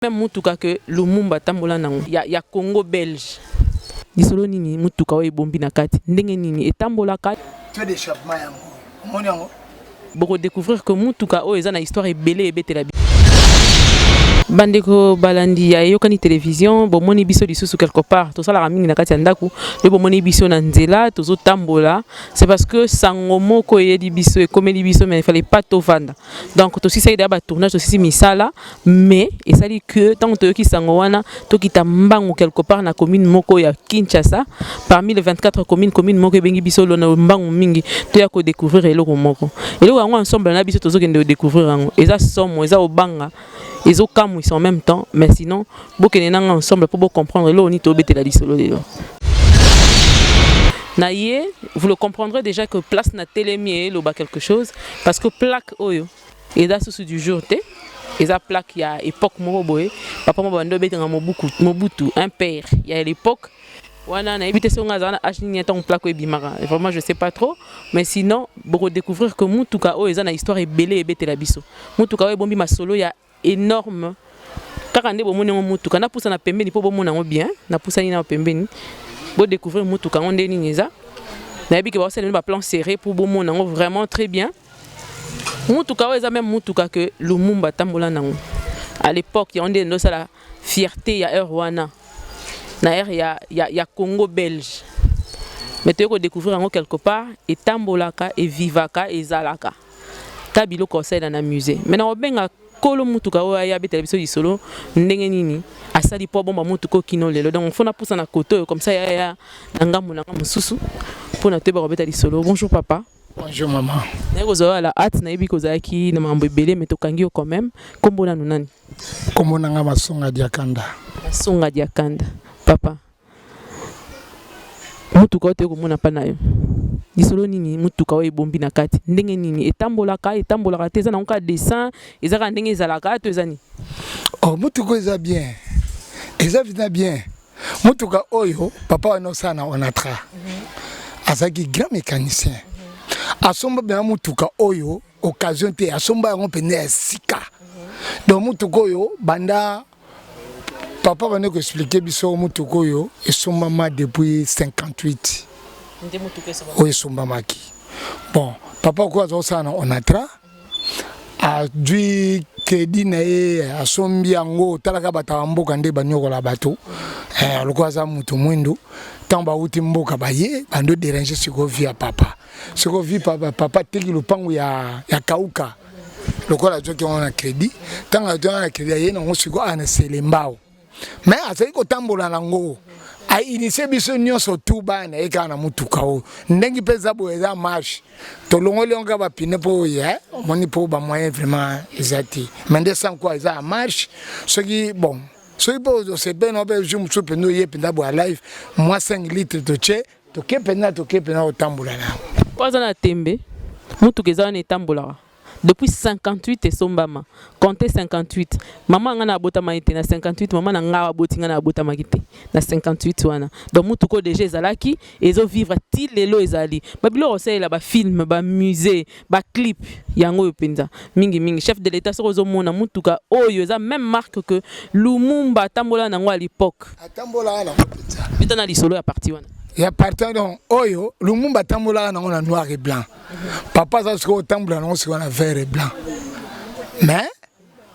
Même mutuka que Lumumba tambola nango ya Congo belge lisolo nini mutuka oyo bombi na kati ndenge nini etambola kati tu d'échappement yango omoni yango boko découvrir que mutuka oyo eza na histoire ebele ebetela bandeko balandi ya yokani télévision bomoni biso lisusu quelque part to sala mingi na kati ya ndaku le bomoni biso na nzela tozo tambola c'est parce que sango moko yedi biso e komeli biso mais il fallait pas to vanda donc to si ça ba tournage to si misala mais et ça dit que tant to yoki sango wana to kita mbango quelque part na commune moko ya Kinshasa parmi les 24 communes moko bengi biso lo na mbango mingi to ya ko découvrir eloko moko eloko yango ensemble na biso tozo kende découvrir yango eza somo eza obanga ils ont comme en même temps, mais sinon, beaucoup de ensemble pour comprendre l'eau ni tobé la disolo. Naïe, vous le comprendrez déjà que place na télémier loba quelque chose parce que plaque oyo et da sous du jour té et ça plaque il y a époque moroboé papa mo bando beta Mobutu un père il y a l'époque wana na éviter son ngazana achini ton plaque e bimara vraiment je sais pas trop mais sinon beaucoup découvrir que mutuka oyo eza na histoire ebele ebete la biso mutuka oyo bombi masolo ya énorme car ande bomoni ngo mutuka na poussa na pembeni po bomona ngo bien na poussa ni na pembeni bo découvrir mutuka onde ni neza na bi ke ba sele ba plan serré pour bomona ngo vraiment très bien mutuka oyo eza même mutuka que Lumumba tambola nango à l'époque y onde no sala fierté ya Rwanda na ya Congo belge mais tu peux découvrir ngo quelque part et tambolaka et vivaka et zalaka tabilo conseil dans un musée maintenant benga kolo mutuka oyo ya betela biso lisolo ndenge nini asali po bomba mutuko kino lelo donc fona poussa na koto comme ça ya ngambo na mususu pona te ba betela lisolo. Bonjour papa. Bonjour maman. Nego zo la hâte na ibiko zaki na mambo ebele mais tokangi quand même kombo na nunani kombo na nga Masonga Diakanda. Masonga Diakanda papa mutuka te ko mona pa na yo lisolo nini mutuka oyo bombi na kati ndenge nini etambolaka te eza na nka dessin ezaka ndenge ezalaka to ezani oh mutuka eza bien eza bien mutuka oyo papa wana sana onatra azaki grand mécanicien asomba bien mutuka oyo occasion te asomba yango pene ya sika donc mutuka oyo banda papa va ko expliquer biso mutuka oyo esombama depuis 58 oui, Sumbamaki. Bon, papa quoi ça on a tra a dû crédit nae a sombi ango talaka batambo kande banyoko la bateau le quoi ça mutu mwendo tamba uti mboka baye bando déranger siko via papa siko via papa teki lupango ya kauka le quoi la joki on a crédit tanga a crédit yé na siko ana selembao mais asai ko tambola nango a initié biso nyonso tout bana eka na mutuka o ndengi peza bo eza marche to longole onga ba pine po ya moni po ba moyen vraiment exacti mais de sans quoi eza marche ce qui bon ce qui pose c'est ben on peut je me soupe no yé penda bo live moi 5 litres de che to kepena o tambola na poza na tembe mutuka eza na tambola depuis 58 et sombama comptez 58 maman ngana abota maite na 58 maman na ngawa boti ngana abota magite na 58 wana donc mutuko déjà ezalaki ezo vivre ti lelo ezali babilo osela ba film ba musée ba clip yango yopenza mingi chef de l'état sozo mona mutuka oyo eza même marque que Lumumba tambola nango à l'époque atambola na penza bitana lisolo ya parti wana ya partant donc oyo Lumumba tambola nango na noir et blanc papa ça se tambola nango sur na vert et blanc mais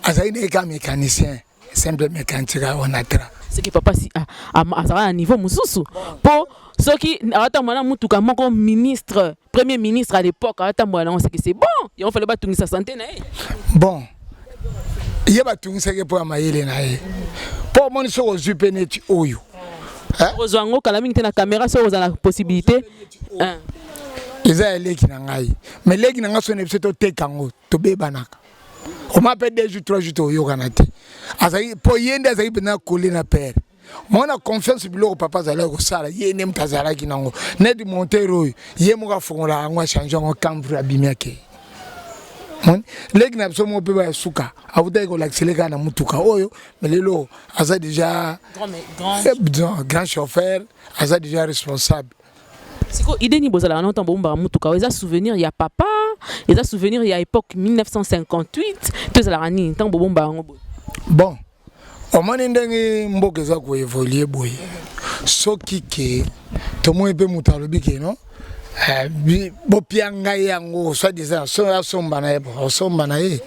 azali ne ka mécanicien simple mécanicien on a tra c'est que papa si à un niveau mususu pour ceux qui atambola mutuka moko ministre premier ministre à l'époque atambola nango c'est que c'est bon et on fait le batungi sa santé na bon il ba tungi c'est que pour amayele na pour mon so ozupeneti oyo Ozango kalami te na caméra so ozana possibilité eza eleki na ngai mais leki na nga so ne biso te kango to bebanaka on m'appelle 2 jours 3 jours to yo kanate azai po yende azai bena coller na père mona confiance biloko papa zala ko sala yene mtazala kinango net montero ye mo ka fongola ngwa changer ngo cambre abimiake mon leki na biso mo pe ba suka avuta ko l'accélérer na mutuka oyo mais lelo aza déjà grand chauffeur aza déjà responsable. C'est quoi idée ni bozala na ntambo mba mutuka eza souvenir ya papa eza souvenir ya époque 1958 to zala ni ntambo bomba ngo bon omoni ndenge mboka eza koevolue boye soki ke tomoni mpe moto alobi ke no bopia ngai yango soit disant so asomba na ye osomba na ye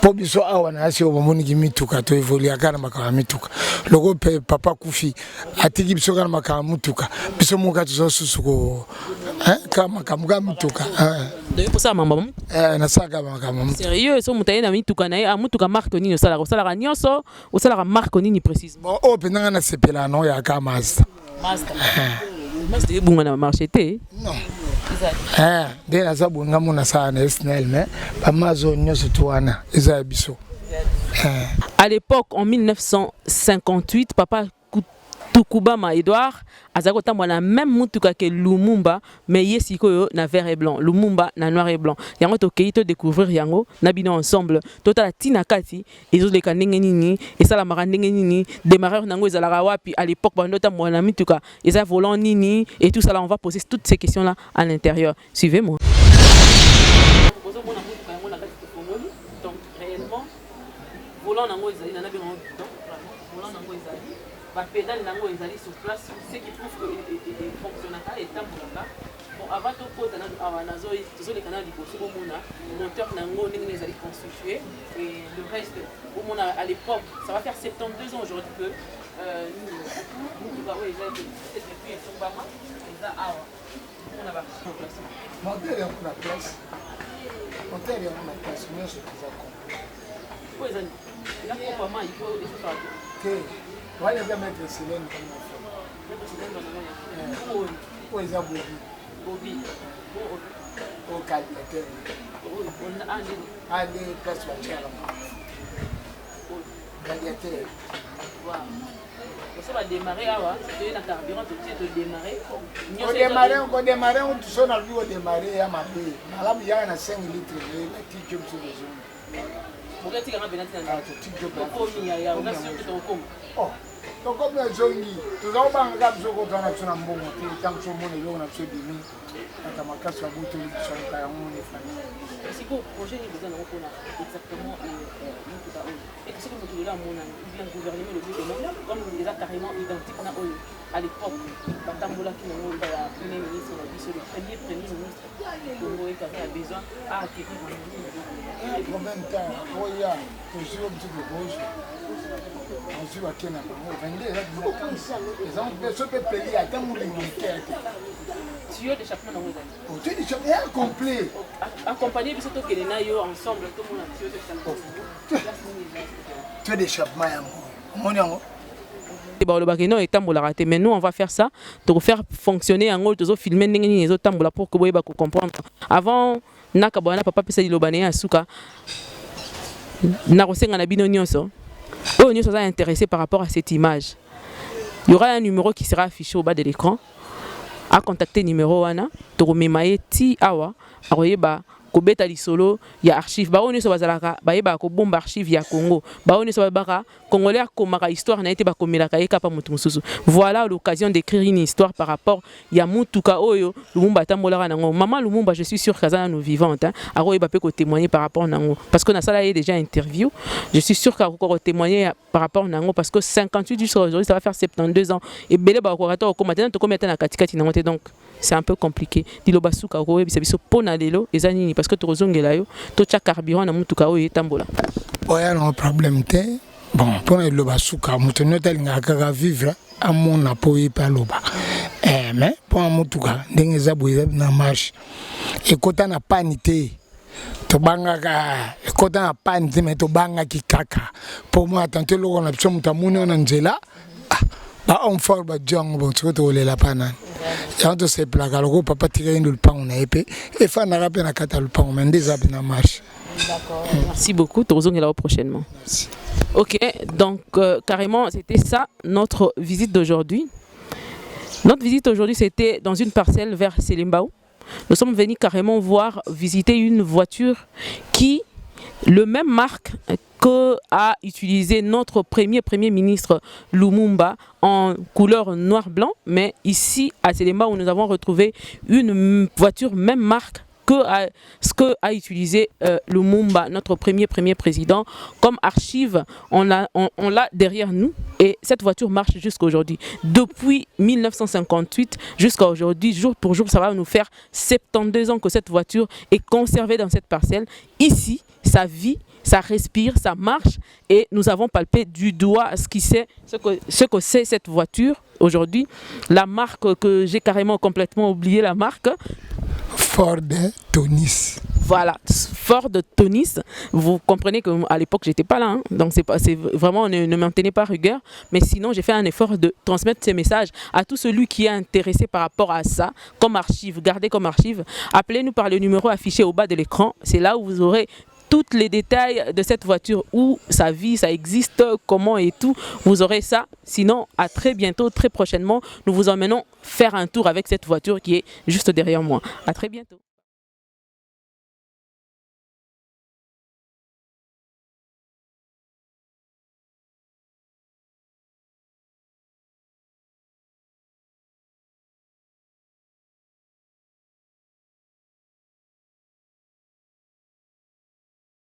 po biso awa na asi omoniki mituka to evolue kana makala mituka loko pe papa kufi atiki biso kana makala mituka biso muka tuzo susuko kama kamuka mituka de pour ça mama na saka makala sérieux so mutaye na mituka na ye amutuka marque nini osala nyonso osala marque nini précise bon o penanga na sepela no ya ka master master bunga na marché te non de la zabunga mona sa na SNL mais pas mazo nyoso toana eza biso. À l'époque en 1958 papa Tukubama Edouard azakota mwana même mutuka que Lumumba mais yesiko na vert et blanc Lumumba na noir et blanc yango to keito découvrir yango na bino ensemble tota tina kati ezo le kanenge nini et ça la marandenge nini démarreur nango ezalaka wapi à l'époque bandota mwana mituka eza volant nini et tout ça là on va poser toutes ces questions là à l'intérieur suivez-moi. Donc réellement volant nango ezali na bino volant nango ezali ba pédale nango ezali sur place ce qui prouve que il fonctionne pas et tamboulaka bon avant tout kota na awanazo tous les canaux liboso omona moteur nango ndenge ezali constitué et le reste omona à l'époque ça va faire 72 ans aujourd'hui que nous va ouais ezali depuis Tombama eza awa on a va en place moteur ya na place moteur ya na place mais je vous accompagne quoi ezali la compama il faut les faire que wale vya mettre sileni kama fo ko eza bobi o calculateur on a des places pour faire radiateur voilà ça va démarrer awa tu es na carburant tu te démarrer on démarrer on tout ça na lui on démarrer ya mabe malamu ya na 5 litres la ticket sur les zones Pourquoi tu as un pénalty dans le oh, donc comme les gens qui tout ça on va regarder ce qu'on a sur un bon côté tant que tout le monde est là on a fait des nuits à ta macasse sur la bouteille sur le caillon les familles c'est quoi projet il besoin de reconnaître exactement et qu'est-ce que vous là mon bien gouvernement le but comme les a carrément identique à l'époque Batambola qui n'a pas premier ministre on a dit c'est le premier ministre Congo qui avait besoin à acquérir combien de temps oya toujours un petit peu gauche on suit à Kenya les gens peuvent payer à temps où les militaires tuyau d'échappement dans le tuyau d'échappement complet accompagné biso to kelena yo ensemble tout le monde tuyau d'échappement tuyau d'échappement mon yango mais nous on va faire ça pour faire fonctionner en gros toujours filmer les autres pour que vous puissiez comprendre avant nakabwana papa pesa dilobane asuka na kosenga na bino nyonso oyo nyonso za intéressé par rapport à cette image il y aura un numéro qui sera affiché au bas de l'écran à contacter numéro wana to memaye ti awa akoyeba kobeta lisolo ya archive ba oni so bazalaka bayeba ko bomba archive ya Congo ba oni so baka congolais akomaka histoire na été ba komelaka yeka pa mutu mususu voilà l'occasion d'écrire une histoire par rapport ya mutuka oyo Lumumba tambolaka nango maman Lumumba je suis sûr qu'azana nous vivante akoyeba pe ko témoigner par rapport nango parce que na sala y déjà interview je suis sûr qu'ako témoigner par rapport nango parce que 58 jusqu'à aujourd'hui ça va faire 72 ans et belé ba ko rata ko maintenant to kometa na katikati nango donc c'est un peu compliqué diloba suka ko yebisa biso pona lelo ezanini parce que tu rezongela yo to cha carburant na mutuka oyo tambola oya no problème te bon pona diloba suka mutu notel ngaka vivre à mon appui par loba mais pour mutuka ndenge za boye na marche et kota na panité to bangaka e kota na panité mais to banga ki kaka pour moi tenter lo na biso mutu amuni na nzela ba on for ba jong bon tu to le la panane et on se plaque alors papa tirer le pain on a épée et fa na rapé na kata le pain mais des na marche. D'accord. Merci beaucoup. Tozongela prochainement. Merci. OK, donc carrément c'était ça notre visite d'aujourd'hui. Notre visite aujourd'hui c'était dans une parcelle vers Selimbao. Nous sommes venus carrément voir visiter une voiture qui le même marque que a utilisé notre premier ministre Lumumba en couleur noir-blanc, mais ici à Selimbao où nous avons retrouvé une voiture même marque ce que a utilisé Lumumba, notre premier président, comme archive. On l'a derrière nous et cette voiture marche jusqu'à aujourd'hui. Depuis 1958 jusqu'à aujourd'hui, jour pour jour, ça va nous faire 72 ans que cette voiture est conservée dans cette parcelle. Ici, ça vit, ça respire, ça marche et nous avons palpé du doigt ce que c'est cette voiture aujourd'hui. La marque que j'ai carrément complètement oublié, la marque Ford Tonis. Voilà, Ford Tonis. Vous comprenez qu'à l'époque, j'étais pas là. Hein, donc, c'est vraiment, ne m'en tenez pas rigueur. Mais sinon, j'ai fait un effort de transmettre ces messages à tout celui qui est intéressé par rapport à ça, comme archive, gardez comme archive. Appelez-nous par le numéro affiché au bas de l'écran. C'est là où vous aurez tous les détails de cette voiture, où ça vit, ça existe, comment et tout. Vous aurez ça. Sinon, à très bientôt, très prochainement, nous vous emmenons faire un tour avec cette voiture qui est juste derrière moi. À très bientôt.